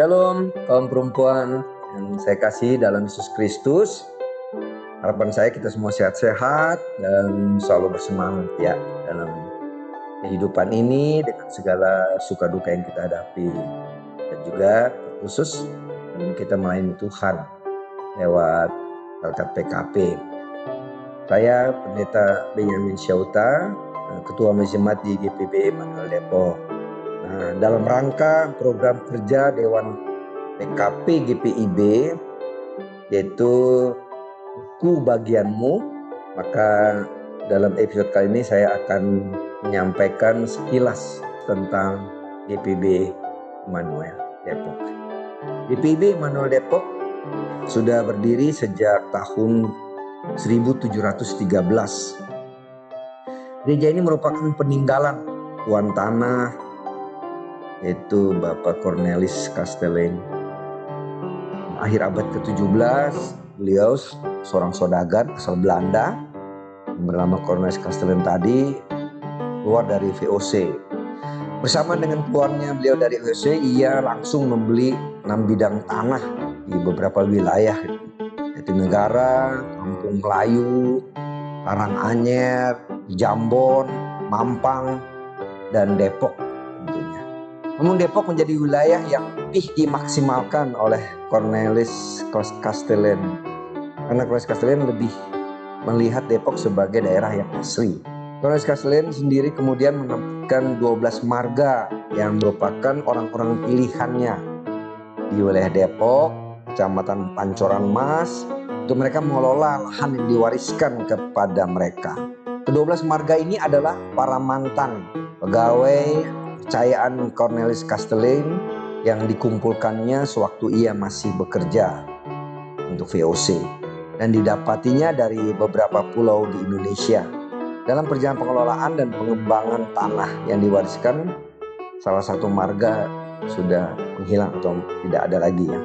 Shalom kaum perempuan yang saya kasih dalam Yesus Kristus. Harapan saya kita semua sehat-sehat dan selalu bersemangat ya dalam kehidupan ini dengan segala suka duka yang kita hadapi. Dan juga khusus kita melayani Tuhan lewat berkat PKP. Saya Pendeta Benyamin Syauta, Ketua Majelis di GPB Manuel Depok. Nah, dalam rangka program kerja Dewan PKP GPIB yaitu Ku Bagianmu, maka dalam episode kali ini saya akan menyampaikan sekilas tentang GPIB Immanuel Depok. GPIB Immanuel Depok sudah berdiri sejak tahun 1713. Gereja ini merupakan peninggalan tuan tanah yaitu Bapak Cornelis Castellane. Akhir abad ke-17, beliau seorang saudagar asal Belanda bernama Cornelis Castellane tadi keluar dari VOC. Bersama dengan keluarnya beliau dari VOC, ia langsung membeli 6 bidang tanah di beberapa wilayah, yaitu Negara, Kampung Melayu, Karanganyar, Jambon, Mampang, dan Depok tentunya. Namun Depok menjadi wilayah yang lebih dimaksimalkan oleh Cornelis Castellane. Karena Cornelis Castellane lebih melihat Depok sebagai daerah yang asli. Cornelis Castellane sendiri kemudian menempatkan 12 marga yang merupakan orang-orang pilihannya di wilayah Depok, Kecamatan Pancoran Mas, untuk mereka mengelola lahan yang diwariskan kepada mereka. Ke-12 marga ini adalah para mantan pegawai kepercayaan Cornelis Castellane yang dikumpulkannya sewaktu ia masih bekerja untuk VOC dan didapatinya dari beberapa pulau di Indonesia. Dalam perjalanan pengelolaan dan pengembangan tanah yang diwariskan, salah satu marga sudah menghilang atau tidak ada lagi ya.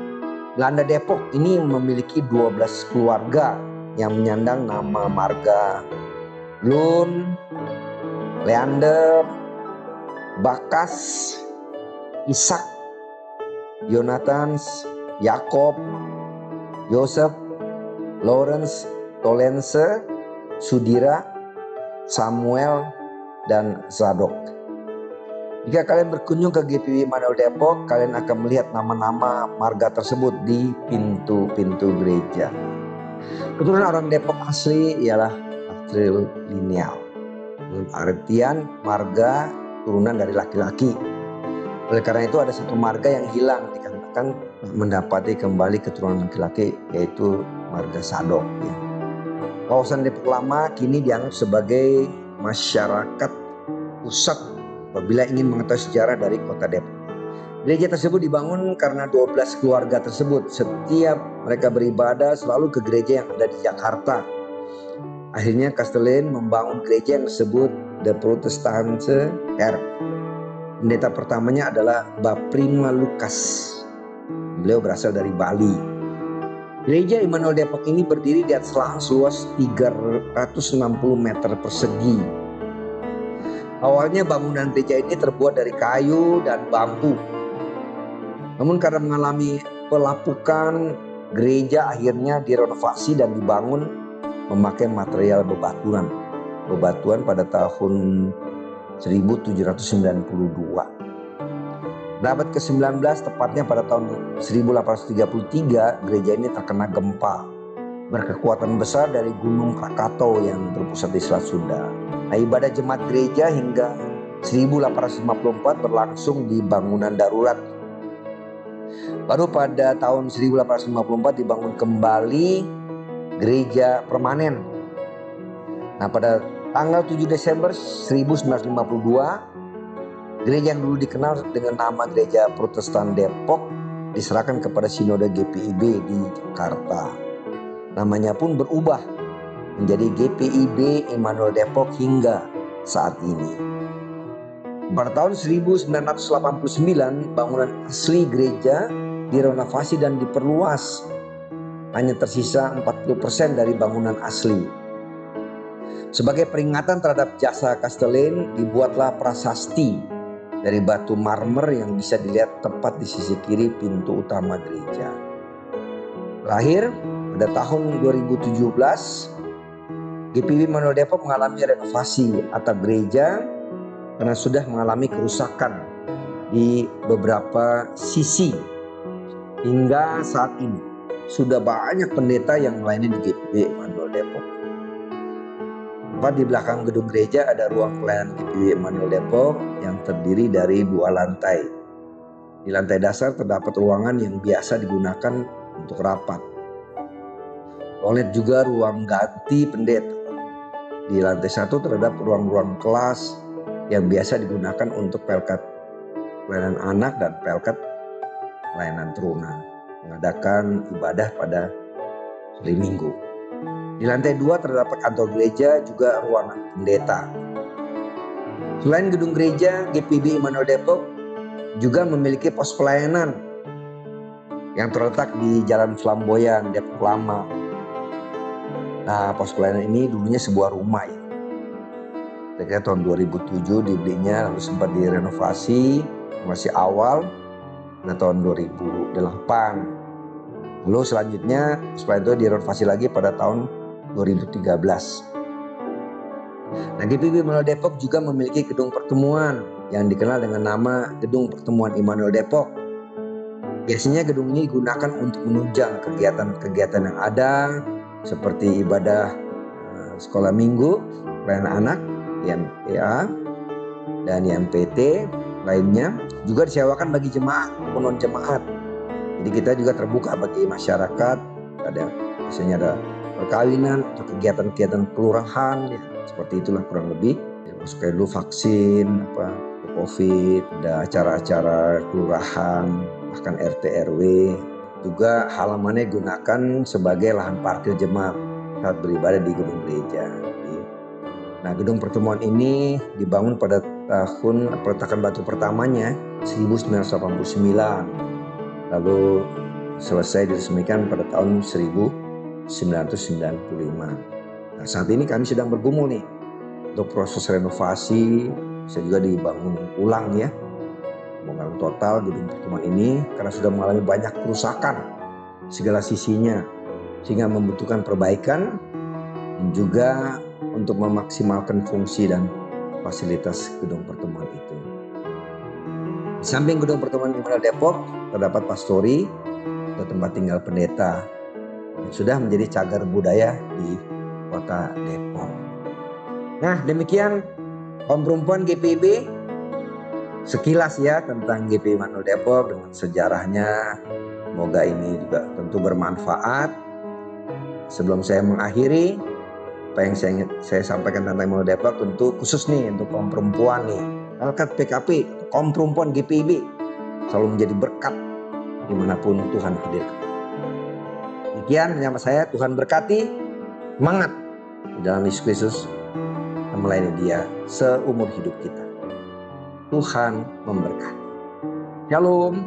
Belanda Depok ini memiliki 12 keluarga yang menyandang nama marga Lun, Leander, Bakas, Ishak, Yonathans, Yakob, Yosef, Lawrence, Tolense, Sudira, Samuel, dan Zadok. Jika kalian berkunjung ke GPIB Immanuel Depok, kalian akan melihat nama-nama marga tersebut di pintu-pintu gereja. Keturunan orang Depok asli ialah patrilineal. Artian marga turunan dari laki-laki. Oleh karena itu ada satu marga yang hilang dikarenakan mendapati kembali keturunan laki-laki, yaitu marga Sadok ya. Kawasan Depok Lama kini dianggap sebagai masyarakat pusat apabila ingin mengetahui sejarah dari kota Depok. Gereja tersebut dibangun karena 12 keluarga tersebut setiap mereka beribadah selalu ke gereja yang ada di Jakarta. Akhirnya Castellane membangun gereja yang disebut The Protestantse Kerk. Pendeta pertamanya adalah Baprima Lukas. Beliau berasal dari Bali. Gereja Immanuel Depok ini berdiri di atas lahan seluas 360 meter persegi. Awalnya bangunan gereja ini terbuat dari kayu dan bambu. Namun karena mengalami pelapukan, gereja akhirnya direnovasi dan dibangun memakai material bebatuan. Bebatuan pada tahun 1792. Abad ke-19, tepatnya pada tahun 1833, gereja ini terkena gempa berkekuatan besar dari Gunung Krakatau yang berpusat di Selat Sunda. Nah, ibadah jemaat gereja hingga 1854 berlangsung di bangunan darurat. Baru pada tahun 1854 dibangun kembali gereja permanen. Nah, pada tanggal 7 Desember 1952, gereja yang dulu dikenal dengan nama Gereja Protestan Depok diserahkan kepada Sinode GPIB di Jakarta. Namanya pun berubah menjadi GPIB Immanuel Depok hingga saat ini. Pada tahun 1989, bangunan asli gereja direnovasi dan diperluas. Hanya tersisa 40% dari bangunan asli. Sebagai peringatan terhadap jasa Castellane, dibuatlah prasasti dari batu marmer yang bisa dilihat tepat di sisi kiri pintu utama gereja. Terakhir, pada tahun 2017, GPIB Immanuel Depok mengalami renovasi atap gereja karena sudah mengalami kerusakan di beberapa sisi. Hingga saat ini sudah banyak pendeta yang melayani di GPIB Immanuel Depok. Tepat di belakang gedung gereja ada ruang pelayanan GPIB Immanuel Depok yang terdiri dari 2 lantai. Di lantai dasar terdapat ruangan yang biasa digunakan untuk rapat. Toilet juga ruang ganti pendeta. Di lantai 1 terdapat ruang-ruang kelas yang biasa digunakan untuk pelkat pelayanan anak dan pelkat pelayanan teruna, mengadakan ibadah pada hari Minggu. Di lantai 2 terdapat kantor gereja juga ruangan pendeta. Selain gedung gereja, GPIB Immanuel Depok juga memiliki pos pelayanan yang terletak di Jalan Flamboyan, Depok Lama. Nah, pos pelayanan ini dulunya sebuah rumah ya. Kira-kira tahun 2007 dibelinya, lalu sempat direnovasi, masih awal. Nah, tahun 2008. Lalu selanjutnya setelah itu direnovasi lagi pada tahun 2013. Nah, GPIB Immanuel Depok juga memiliki gedung pertemuan yang dikenal dengan nama Gedung Pertemuan Immanuel Depok. Biasanya gedung ini digunakan untuk menunjang kegiatan-kegiatan yang ada seperti ibadah sekolah minggu, pelayanan anak, YMPA, dan YMPT lainnya. Juga disewakan bagi jemaat maupun non-jemaat. Jadi kita juga terbuka bagi masyarakat. Biasanya ada perkawinan atau kegiatan-kegiatan kelurahan, ya, seperti itulah kurang lebih. Ya, masuknya dulu vaksin, COVID, ada acara-acara kelurahan, bahkan RT RW. Juga halamannya digunakan sebagai lahan parkir jemaat saat beribadah di gedung gereja. Nah, gedung pertemuan ini dibangun pada tahun peletakan batu pertamanya 1989. Lalu selesai diresmikan pada tahun 1995. Nah, saat ini kami sedang bergumul nih untuk proses renovasi, bisa juga dibangun ulang ya. Pembangunan total gedung pertemuan ini karena sudah mengalami banyak kerusakan segala sisinya, sehingga membutuhkan perbaikan dan juga untuk memaksimalkan fungsi dan fasilitas gedung pertemuan itu. Di samping gedung pertemuan Immanuel Depok terdapat pastori atau tempat tinggal pendeta yang sudah menjadi cagar budaya di kota Depok. Nah, demikian kaum perempuan GPIB sekilas ya tentang GPIB Immanuel Depok dengan sejarahnya. Semoga ini juga tentu bermanfaat. Sebelum saya mengakhiri, apa yang saya sampaikan tentang Immanuel Depok tentu khusus nih untuk kaum perempuan nih. Pelkat PKP, kaum perempuan GPIB selalu menjadi berkat dimanapun Tuhan hadir. Demikian menyapa saya, Tuhan berkati, semangat di dalam Yesus Kristus, melayani Dia seumur hidup kita. Tuhan memberkati. Shalom.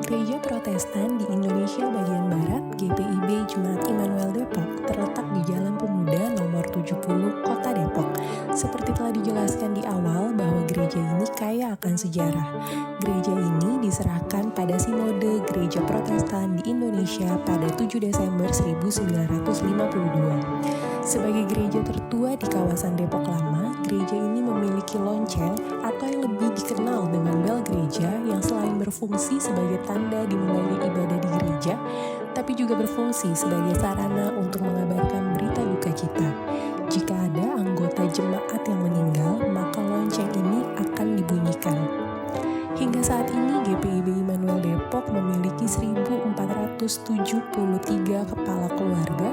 Gereja Protestan di Indonesia bagian Barat, GPIB Jemaat Immanuel Depok, terletak di Jalan Pemuda nomor 70, Kota Depok. Seperti telah dijelaskan di awal bahwa gereja ini kaya akan sejarah. Gereja ini diserahkan pada Sinode Gereja Protestan di Indonesia pada 7 Desember 1952. Sebagai gereja tertua di kawasan Depok Lama, gereja ini memiliki lonceng atau yang lebih dikenal dengan bel gereja yang selain berfungsi sebagai tanda dimulainya ibadah di gereja, tapi juga berfungsi sebagai sarana untuk mengabarkan berita duka cita. Jika ada anggota jemaat yang meninggal, maka lonceng ini akan dibunyikan. Hingga saat ini GPIB Immanuel Depok memiliki 1.473 kepala keluarga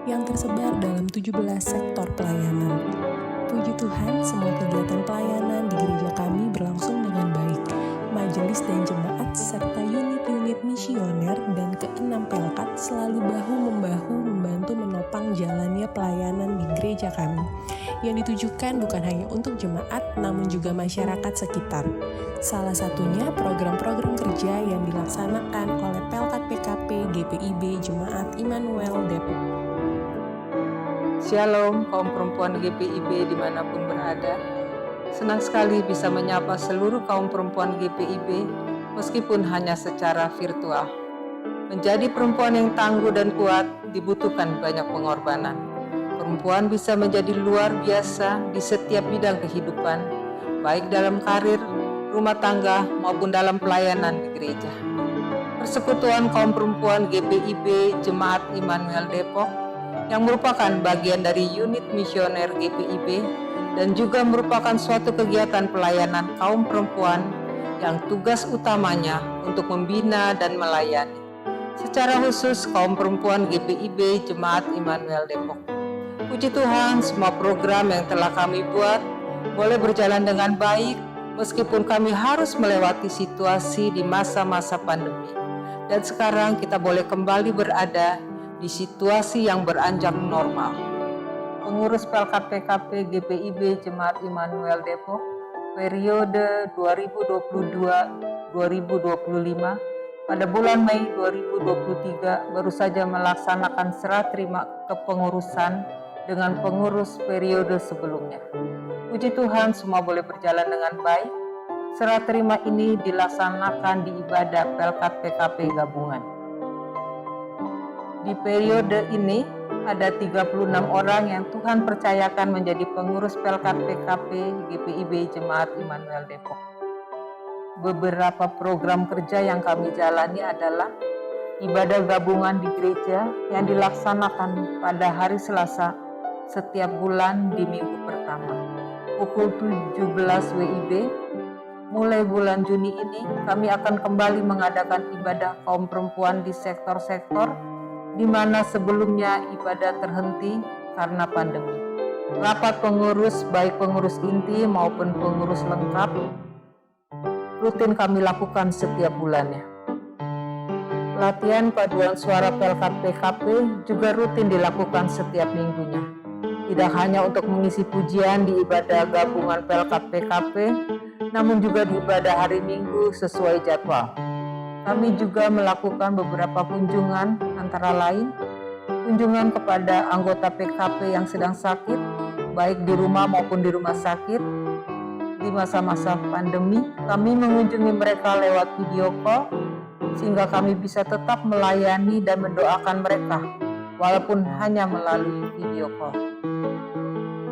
yang tersebar dalam 17 sektor pelayanan. Puji Tuhan, semua kegiatan pelayanan di gereja kami berlangsung dengan baik. Majelis dan jemaat serta unit-unit misioner dan ke-6 pelkat selalu bahu-membahu membantu menopang jalannya pelayanan di gereja kami, yang ditujukan bukan hanya untuk jemaat namun juga masyarakat sekitar. Salah satunya program-program kerja yang dilaksanakan oleh Pelkat PKP GPIB Jemaat Immanuel Depok. Shalom kaum perempuan GPIB dimanapun berada. Senang sekali bisa menyapa seluruh kaum perempuan GPIB meskipun hanya secara virtual. Menjadi perempuan yang tangguh dan kuat dibutuhkan banyak pengorbanan. Perempuan bisa menjadi luar biasa di setiap bidang kehidupan, baik dalam karir, rumah tangga, maupun dalam pelayanan di gereja. Persekutuan kaum perempuan GPIB Jemaat Immanuel Depok yang merupakan bagian dari unit misioner GPIB dan juga merupakan suatu kegiatan pelayanan kaum perempuan yang tugas utamanya untuk membina dan melayani. Secara khusus kaum perempuan GPIB Jemaat Immanuel Depok. Puji Tuhan, semua program yang telah kami buat boleh berjalan dengan baik meskipun kami harus melewati situasi di masa-masa pandemi. Dan sekarang kita boleh kembali berada di situasi yang beranjak normal. Pengurus PLKPKP GPIB Jemaat Immanuel Depok periode 2022-2025 pada bulan Mei 2023 baru saja melaksanakan serah terima kepengurusan dengan pengurus periode sebelumnya. Puji Tuhan, semua boleh berjalan dengan baik. Serah terima ini dilaksanakan di ibadah PLKPKP gabungan. Di periode ini ada 36 orang yang Tuhan percayakan menjadi pengurus PLKPKP GPIB Jemaat Immanuel Depok. Beberapa program kerja yang kami jalani adalah ibadah gabungan di gereja yang dilaksanakan pada hari Selasa setiap bulan di minggu pertama. Pukul 17 WIB, mulai bulan Juni ini kami akan kembali mengadakan ibadah kaum perempuan di sektor-sektor di mana sebelumnya ibadah terhenti karena pandemi. Rapat pengurus, baik pengurus inti maupun pengurus lengkap, rutin kami lakukan setiap bulannya. Latihan paduan suara PLKPKP juga rutin dilakukan setiap minggunya. Tidak hanya untuk mengisi pujian di ibadah gabungan PLKPKP, namun juga di ibadah hari Minggu sesuai jadwal. Kami juga melakukan beberapa kunjungan, antara lain kunjungan kepada anggota PKP yang sedang sakit, baik di rumah maupun di rumah sakit. Di masa-masa pandemi, kami mengunjungi mereka lewat video call, sehingga kami bisa tetap melayani dan mendoakan mereka, walaupun hanya melalui video call.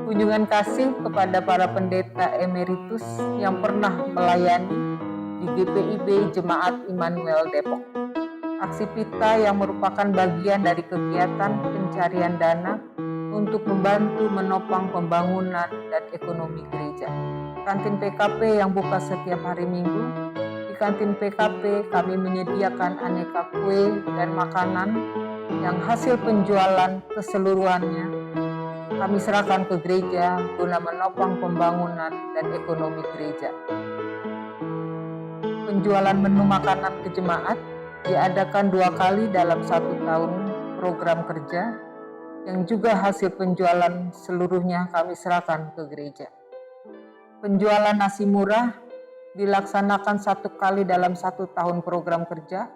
Kunjungan kasih kepada para pendeta emeritus yang pernah melayani di GPIB Jemaat Immanuel Depok. Aksi Pita yang merupakan bagian dari kegiatan pencarian dana untuk membantu menopang pembangunan dan ekonomi gereja. Kantin PKP yang buka setiap hari Minggu. Di kantin PKP kami menyediakan aneka kue dan makanan yang hasil penjualan keseluruhannya kami serahkan ke gereja guna menopang pembangunan dan ekonomi gereja. Penjualan menu makanan ke jemaat diadakan 2 kali dalam 1 tahun program kerja, yang juga hasil penjualan seluruhnya kami serahkan ke gereja. Penjualan nasi murah dilaksanakan 1 kali dalam 1 tahun program kerja.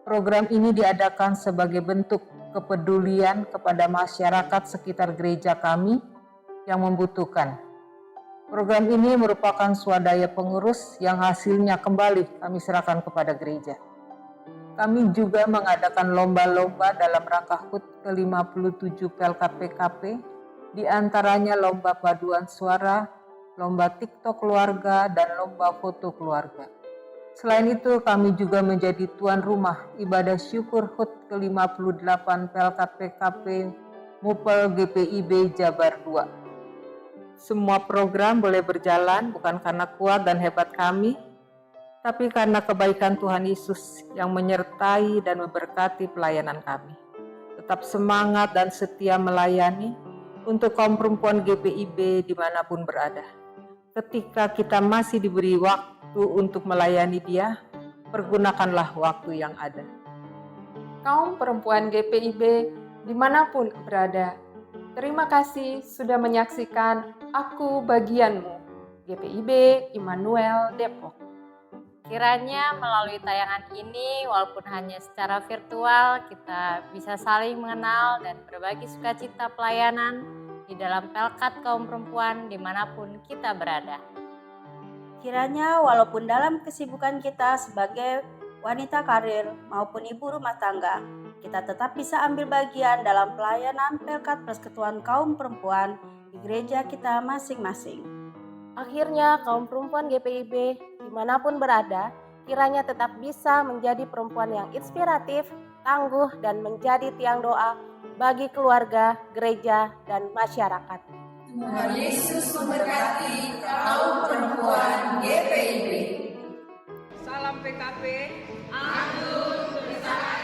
Program ini diadakan sebagai bentuk kepedulian kepada masyarakat sekitar gereja kami yang membutuhkan. Program ini merupakan swadaya pengurus yang hasilnya kembali kami serahkan kepada gereja. Kami juga mengadakan lomba-lomba dalam rangka HUT ke-57 PLKPKP, di antaranya lomba paduan suara, lomba TikTok keluarga, dan lomba foto keluarga. Selain itu, kami juga menjadi tuan rumah ibadah syukur HUT ke-58 PLKPKP Mupel GPIB Jabar 2. Semua program boleh berjalan bukan karena kuat dan hebat kami, tapi karena kebaikan Tuhan Yesus yang menyertai dan memberkati pelayanan kami. Tetap semangat dan setia melayani untuk kaum perempuan GPIB dimanapun berada. Ketika kita masih diberi waktu untuk melayani Dia, pergunakanlah waktu yang ada. Kaum perempuan GPIB dimanapun berada, terima kasih sudah menyaksikan Aku Bagianmu, GPIB Immanuel Depok. Kiranya melalui tayangan ini, walaupun hanya secara virtual, kita bisa saling mengenal dan berbagi sukacita pelayanan di dalam Pelkat kaum perempuan dimanapun kita berada. Kiranya walaupun dalam kesibukan kita sebagai wanita karir maupun ibu rumah tangga, kita tetap bisa ambil bagian dalam pelayanan Pelkat Persekutuan Kaum Perempuan di gereja kita masing-masing. Akhirnya kaum perempuan GPIB dimanapun berada, kiranya tetap bisa menjadi perempuan yang inspiratif, tangguh, dan menjadi tiang doa bagi keluarga, gereja, dan masyarakat. Tuhan Yesus memberkati kaum perempuan GPIB. Salam PKP. Anggun bersama